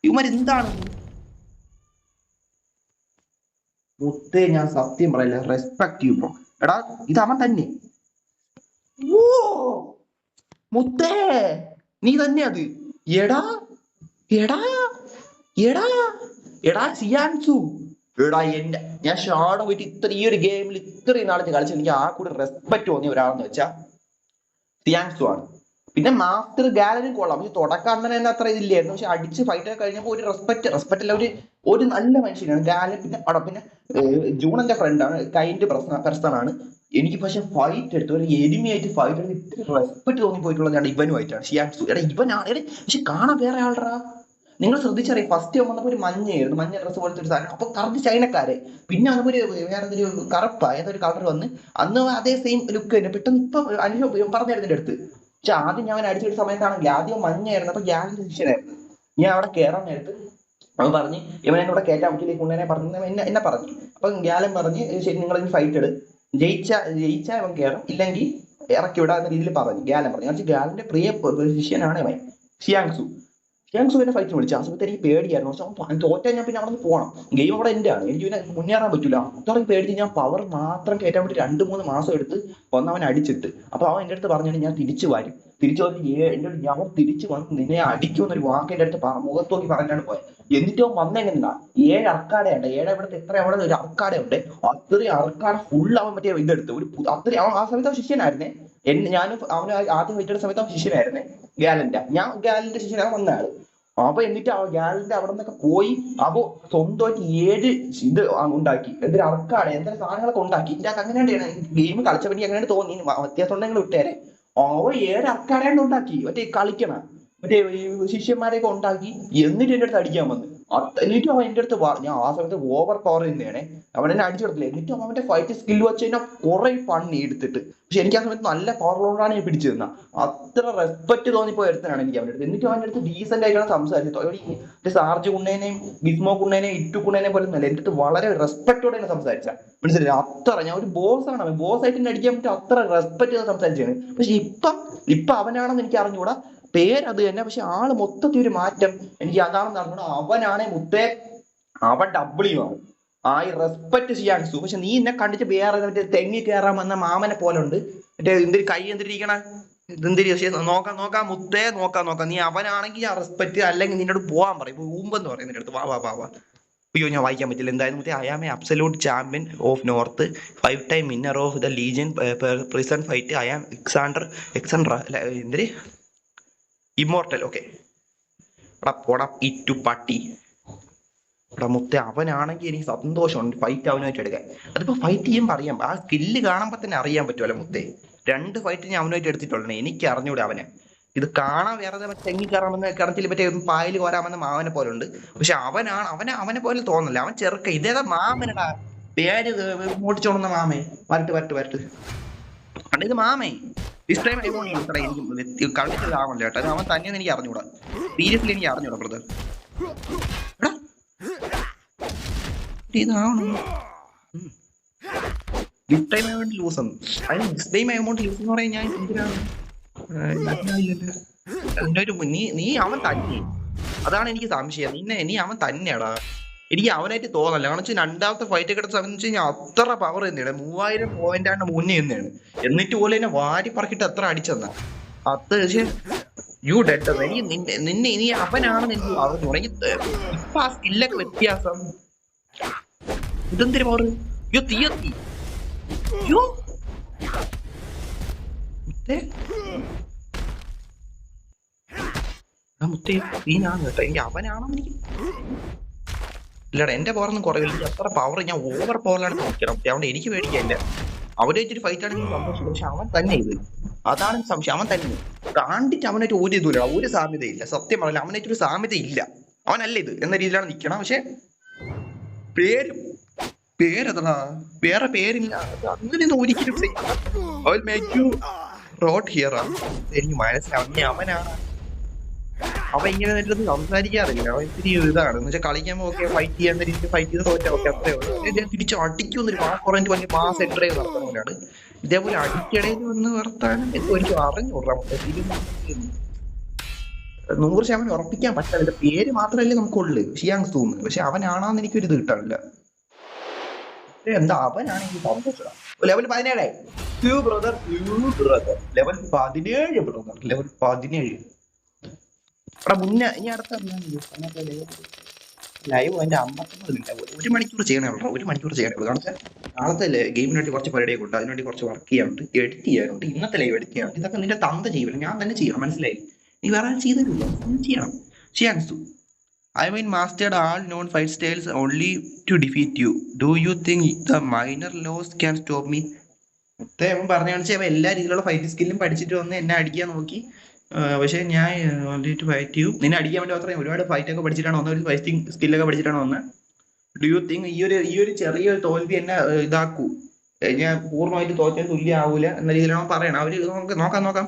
ഇവന്മാർ എന്താണ് മുത്തേ? ഞാൻ സത്യം പറയില്ല, റെസ്പെക്ട് ചെയ്യുമ്പോ എടാ ഇത് അവൻ തന്നെ. ഓ മുത്തേ നീ തന്നെ അത്. എടാ എടാ എടാ എടാ സിയാൻസു, എടാ എന്റെ ഞാൻ ഷാഡോ പോയിട്ട് ഈ ഒരു ഗെയിമിൽ ഇത്രയും നാളെ കളിച്ച് എനിക്ക് ആ കൂടെ റെസ്പെക്ട് തോന്നിയ ഒരാളെന്ന് വെച്ചാ സിയാൻസു ആണ്. പിന്നെ മാസ്റ്റർ ഗാലറി കൊള്ളാം, പക്ഷെ തുടക്കം അങ്ങനെ അത്ര ഇതില്ലായിരുന്നു. പക്ഷെ അടിച്ച് ഫൈറ്റ് ഒക്കെ കഴിഞ്ഞപ്പോൾ ഒരു റെസ്പെക്ട് അല്ല, ഒരു നല്ല മനുഷ്യനാണ് ഗാലറി. പിന്നെ അവിടെ പിന്നെ ജൂണന്റെ ഫ്രണ്ടാണ്, കൈൻഡ് പേഴ്സൺ ആണ്. എനിക്ക് പക്ഷെ ഫൈറ്റ് എടുത്ത് ഒരു എനിമിയായിട്ട് ഫൈറ്റ് എടുത്ത് ഇത്ര റെസ്പെക്ട് തോന്നിപ്പോയിട്ടുള്ളത് ഇവനുമായിട്ടാണ്, ഷിയാൻസു. എടാ ഇവനാണ്, പക്ഷെ കാണാൻ വേറെ ആളറാ. നിങ്ങൾ ശ്രദ്ധിച്ചറിയാം, ഫസ്റ്റ് വന്നപ്പോ ഒരു മഞ്ഞയായിരുന്നു, മഞ്ഞ ഡ്രസ്സ് പോലത്തെ ഒരു സാധനം, അപ്പൊ കറക്റ്റ് ചൈനക്കാരെ. പിന്നെ വന്നപ്പോ ഒരു വേറെ ഒരു കറുപ്പാ ഏതൊരു കളർ വന്ന്, അന്ന് അതേ സെയിം ലുക്ക് തന്നെ. പെട്ടെന്ന് ഇപ്പൊ അനുഭവം പറഞ്ഞായിരുന്നു എന്റെ അടുത്ത്. പക്ഷെ ആദ്യം ഞാൻ അടിച്ചൊരു സമയത്താണെങ്കിൽ ആദ്യം മഞ്ഞയായിരുന്നു, അപ്പൊ ഗ്യാലറി ശിഷ്യനായിരുന്നു. ഞാൻ അവിടെ കയറാൻ നേരത്ത് അവൻ പറഞ്ഞ് ഇവനെ ഇവിടെ കയറ്റാൻ പറ്റില്ല, ഈ കുണ്ണനെ പറഞ്ഞു എന്നെ പറഞ്ഞു. അപ്പൊ ഗ്യാലൻ പറഞ്ഞ് ശരി നിങ്ങൾ ഫൈറ്റ് എടു, ജയിച്ചാ അവൻ കയറും, ഇല്ലെങ്കിൽ ഇറക്കി വിടാന്ന രീതിയിൽ പറഞ്ഞു ഗ്യാലൻ പറഞ്ഞു. ഗ്യാലന്റെ പ്രിയ ശിഷ്യനാണ് അവൻ ഷിയാങ്സു. ഷിയാങ്സുവിനെ ഫൈറ്റിന് വിളിച്ചു. ആ സമയത്ത് എനിക്ക് പേടിയായിരുന്നു. പക്ഷെ അവൻ തോറ്റാൽ ഞാൻ പിന്നെ അവിടെ നിന്ന് പോകണം, ഗെയിം അവിടെ എൻ്റെ ആണ്, എനിക്ക് പിന്നെ മുന്നേറാൻ പറ്റില്ല. അത്രയും പേടിച്ച് ഞാൻ പവർ മാത്രം കയറ്റാൻ വേണ്ടി 2-3 മാസം എടുത്ത് വന്ന് അവൻ അടിച്ചിട്ട്. അപ്പൊ അവൻ എൻ്റെ അടുത്ത് പറഞ്ഞു ഞാൻ തിരിച്ചു വരും, തിരിച്ചു വന്ന് ഞാൻ തിരിച്ചു വന്ന് നിന്നെ അടിക്കുമെന്നൊരു വാക്ക് എൻ്റെ അടുത്ത് മുഖത്ത് നോക്കി പറഞ്ഞാണ് പോയത്. എന്നിട്ട് അവൻ വന്നെങ്ങനെയാ 7 അർക്കാടയുണ്ട്, 7 ഇവിടുത്തെ എത്ര അവിടെ ഒരു അർക്കാടയുണ്ട്, അത്രയും അർക്കാട ഫുൾ അവൻ മറ്റേ ഇതെടുത്ത് ഒരു അത്രയും. അവൻ ആ സമയത്ത് അവൻ ശിഷ്യനായിരുന്നേ, ഞാനും അവന് ആദ്യം വെച്ചിട്ട് സമയത്ത് അവൻ ശിഷ്യനായിരുന്നേ ഗാലന്റെ. ഞാൻ ഗാലന്റെ ശിഷ്യനാണ് വന്ന ആള്. അപ്പൊ എന്നിട്ട് ആ ഗ്യാലറിന്റെ അവിടെ നിന്നൊക്കെ പോയി അപ്പൊ സ്വന്തമായിട്ട് 7 ഇത് ഉണ്ടാക്കി, എന്തൊരു അർക്കാണ് എന്തൊരു സാധനങ്ങളൊക്കെ ഉണ്ടാക്കി. ഇതിന്റെ അങ്ങനെയാണ് ഗെയിം കളിച്ച പറ്റി അങ്ങനെ തോന്നി, വ്യത്യാസം ഉണ്ടെങ്കിൽ വിട്ടേരെ. അവ 7 അർക്കാടയാണ്ട് ഉണ്ടാക്കി, മറ്റേ കളിക്കണ മറ്റേ ശിഷ്യന്മാരെയൊക്കെ ഉണ്ടാക്കി. എന്നിട്ട് എന്റെ അടുത്ത് അടിക്കാൻ വന്നു. എന്നിട്ടും അവൻ എന്റെ അടുത്ത് ഞാൻ ആ സമയത്ത് ഓവർ പവർ തന്നെയാണ്, അവൻ എന്നെ അടിച്ചെടുത്തില്ല. എന്നിട്ടും അവന്റെ ഫൈറ്റ് സ്കിൽ വെച്ച് കഴിഞ്ഞാൽ കുറെ പണി എടുത്തിട്ട്. പക്ഷെ എനിക്ക് ആ സമയത്ത് നല്ല പവറിലോണ്ടാണ് ഞാൻ പിടിച്ചു തന്ന. അത്ര റെസ്പെക്ട് തോന്നിപ്പോ എടുത്തനാണ് എനിക്ക് അവന്റെ അടുത്ത്. എന്നിട്ട് അവന്റെ അടുത്ത് ഡീസെന്റ് ആയിട്ടാണ് സംസാരിച്ചത്. സാർജ് കുണ്ണേനെയും ഗിസ്മോ കുണ്ണേനെയും ഇറ്റു കുണ്ണേനെയും പോലെ നല്ല എന്റെ അടുത്ത് വളരെ റെസ്പെക്ടോടെയാണ് സംസാരിച്ച. മനസ്സിലായി? അത്ര ഞാൻ ഒരു ബോസ് ആണ്, ബോസ് ആയിട്ട് എന്നെ അടിക്കാൻ പറ്റും, അത്ര റെസ്പെക്ട് ചെയ്ത് സംസാരിച്ചാണ്. പക്ഷെ ഇപ്പൊ അവനാണെന്ന് എനിക്ക് അറിഞ്ഞുകൂടാ, പേര് അത് തന്നെ, പക്ഷെ ആള് മൊത്തത്തിൽ ഒരു മാറ്റം. എനിക്ക് അതാണെന്ന് അറിഞ്ഞൂടാ. അവനാണെ മുത്തേ അവൻ ഡബ്ല്യു ആണ്. ആ ഈ റെസ്പെക്ട് ചെയ്യാൻസു. പക്ഷെ നീ എന്നെ കണ്ടിട്ട് വേറെ മറ്റേ തെങ്ങി കയറാൻ വന്ന മാമനെ പോലെ ഉണ്ട്, മറ്റേ എന്തൊരു കൈ എന്തിരിക്കണ ഇതെന്തിരി. പക്ഷെ നോക്കാം മുത്തേ, നോക്കാം. നീ അവനാണെങ്കിൽ ഞാൻ റെസ്പെക്ട്, അല്ലെങ്കിൽ നിന്നോട് പോവാൻ പറയും, ഊമ്പെന്ന് പറയും നിന്റെ അടുത്ത്. വാ. അയ്യോ ഞാൻ വായിക്കാൻ പറ്റില്ല. എന്തായാലും മുത്തേ, I am a absolute champion of north, 5 time winner of the legion prison fight. I am Xandra എന്തിരി ഇമ്മോർട്ടൽ. ഓക്കെ എടാ പോടാ ഇറ്റു പട്ടി. എടാ മുത്തേ, അവനാണെങ്കിൽ എനിക്ക് സന്തോഷമുണ്ട് ഫൈറ്റ് അവനുമായിട്ട് എടുക്കാൻ. അതിപ്പോ ഫൈറ്റ് ചെയ്യുമ്പോൾ അറിയാം, ആ സ്കില്ല് കാണുമ്പോൾ തന്നെ അറിയാൻ പറ്റുമല്ലോ മുത്തേ. 2 ഫൈറ്റ് ഞാൻ അവനുമായിട്ട് എടുത്തിട്ടുള്ളത്, എനിക്ക് അറിഞ്ഞൂടെ അവനെ. ഇത് കാണാൻ വേറെ മറ്റേ തെങ്ങി കയറാമെന്ന് കിടത്തിൽ മറ്റേ പായൽ കോരാമെന്ന മാമനെ പോലെ ഉണ്ട്. പക്ഷെ അവനെ പോലെ തോന്നല്ല, അവൻ ചെറുക്ക. ഇതേതാ മാമനടാ, പേര് മോട്ടിച്ചോണ്ടുന്ന മാമേ. വരട്ട് ഇത് മാമേ. ഇഷ്ടം എനിക്ക് കളിച്ചതാവല്ലോ കേട്ടോ, അത് അവൻ തന്നെയെന്ന് എനിക്ക് അറിഞ്ഞൂടാ. സീരിയസ്ലി എനിക്ക് അറിഞ്ഞൂടാ ബ്രദർ. ഇതാവണം ഗിഫ്റ്റ് ടൈം ആയതുകൊണ്ട് ലൂസ് ആണ്. അതിന് ഗിഫ്റ്റ് ടൈം ആയതുകൊണ്ട് ലൂസ് എന്ന് പറയാൻ ഞാൻ എന്തിനാണ് നീ അവൻ തന്നെ. അതാണ് എനിക്ക് സംശയം, നീ അവൻ തന്നെയാടാ. എനിക്ക് അവനായിട്ട് തോന്നല്ല. കാരണം വെച്ചാൽ 2ാമത്തെ ഫൈറ്റ് ഒക്കെ എടുത്ത സമയം വെച്ച് കഴിഞ്ഞാൽ അത്ര പവർ തന്നെയാണ്, 3000 പോയിന്റ് മുന്നേ തന്നെയാണ്. എന്നിട്ട് പോലെ എന്നെ വാരി പറക്കിട്ട് എത്ര അടിച്ചെന്നാ അത്. പക്ഷെ യു ഡെഡ് നിന്നെ ഇനി അവനാണെന്ന് എനിക്ക് അറിഞ്ഞു തുടങ്ങി. ഇപ്പൊ ആ സ്കില്ലൊക്കെ വ്യത്യാസം. ഇതെന്തൊരു പവർ. യോ തീയത്തി യോ മുത്തേ നീനാണ് കേട്ടോ. എനിക്ക് അവനാണെന്ന് എനിക്ക് ഇല്ലടാ, എന്റെ പവറൊന്നും കുറവില്ല. അത്ര പവർ ഞാൻ ഓവർ പവറിലാണ് കളിക്കണം. അതുകൊണ്ട് എനിക്ക് പേടിക്കാനില്ല. അവരെ വെച്ചൊരു ഫൈറ്റ് ആണെങ്കിൽ സന്തോഷം. പക്ഷെ അവൻ തന്നെ ഇത്, അതാണ് സംശയം. അവൻ തന്നെ കണ്ടിട്ട് അവനായിട്ട് ഒരു ഇതുമില്ല, ഒരു സാമ്യതയില്ല. സത്യം പറഞ്ഞില്ല, അവനായിട്ടൊരു സാമ്യത ഇല്ല. അവനല്ല ഇത് എന്ന രീതിയിലാണ് നിൽക്കണം. പക്ഷെ പേരതാ വേറെ പേരില്ല, അങ്ങനെയൊന്നും ഒരിക്കലും എനിക്ക് മനസ്സിലാവും. അവനാണ് അവൻ ഇങ്ങനെ നല്ലത് സംസാരിക്കാറില്ല. അവൻ ഇത്തിരി ഇതാണ് എന്ന് വെച്ചാൽ കളിക്കുമ്പോൾ ഓക്കെ ഫൈറ്റ് ചെയ്യാൻ രീതിയിൽ ഫൈറ്റ് ചെയ്ത് തോറ്റാ ഓക്കെ അത്രേ ഉള്ളൂ. ഞാൻ തിരിച്ച് അടിക്കുന്നൊരു കുറഞ്ഞിട്ട് ഭയങ്കര മാസ് എൻട്രേ നടത്തുന്നവരാണ്. ഇതേപോലെ അടിക്കടയിൽ വന്ന് വർത്താനം എനിക്ക് അറിഞ്ഞുകൂടാ. 100% ഉറപ്പിക്കാൻ പറ്റില്ല. പേര് മാത്രമല്ലേ നമുക്കുള്ളു ഷിയാങ് സൂന്ന്, പക്ഷെ അവനാണോന്ന് എനിക്കൊരു ഇത് കിട്ടാനില്ല. എന്താ അവനാണെങ്കിൽ സന്തോഷം. Level 17 brother, level 17 brother, level 17. എടാ മുന്നേ ഇനി അടുത്ത ലൈവ് അതിന്റെ 59 മിനിറ്റ് 1 മണിക്കൂർ ചെയ്യണേ ഉള്ളൂ, 1 മണിക്കൂർ ചെയ്യണേ ഉള്ളൂ. കാരണം വെച്ചാൽ നാളത്തെ ഗെയിമിന് വേണ്ടി കുറച്ച് പരിപാടിയൊക്കെ ഉണ്ട്, അതിനുവേണ്ടി കുറച്ച് വർക്ക് ചെയ്യാനുണ്ട്, എഡിറ്റ് ചെയ്യാനുണ്ട്, ഇന്നത്തെ ലൈവ് എഡിറ്റ് ചെയ്യാനുണ്ട്. ഇതൊക്കെ നിന്റെ തന്ത ചെയ്യണം, ഞാൻ തന്നെ ചെയ്യണം, മനസ്സിലായി? നീ വേറെ ചെയ്തിട്ടില്ല, ഞാൻ ചെയ്യണം. ഷിയാങ്സു, I mean mastered all known fight styles only to defeat you. Do you think the minor laws can stop me? അവൻ പറഞ്ഞാണെന്ന് വെച്ചാൽ അവൻ എല്ലാ രീതിയിലുള്ള ഫൈറ്റ് സ്കില്ലും പഠിച്ചിട്ട് വന്ന് എന്നെ അടിക്കാൻ നോക്കി. പക്ഷെ ഞാൻ ഫൈറ്റ് ചെയ്യും, നിന്നെ അടിക്കാൻ വേണ്ടി മാത്രമേ ഒരുപാട് ഫൈറ്റ് ഒക്കെ പഠിച്ചിട്ടാണ് വന്നത്, ഒരു ഫൈറ്റിംഗ് സ്കില്ലൊക്കെ പഠിച്ചിട്ടാണ് വന്നത്. ഡു യു തിങ്ക് ഈ ഒരു ചെറിയ തോൽവി എന്നെ ഇതാക്കൂ, ഞാൻ പൂർണ്ണമായിട്ട് തോറ്റാൻ തുല്യം ആവൂല എന്ന രീതിയിലാണ് പറയണം. അവര് നോക്കാം.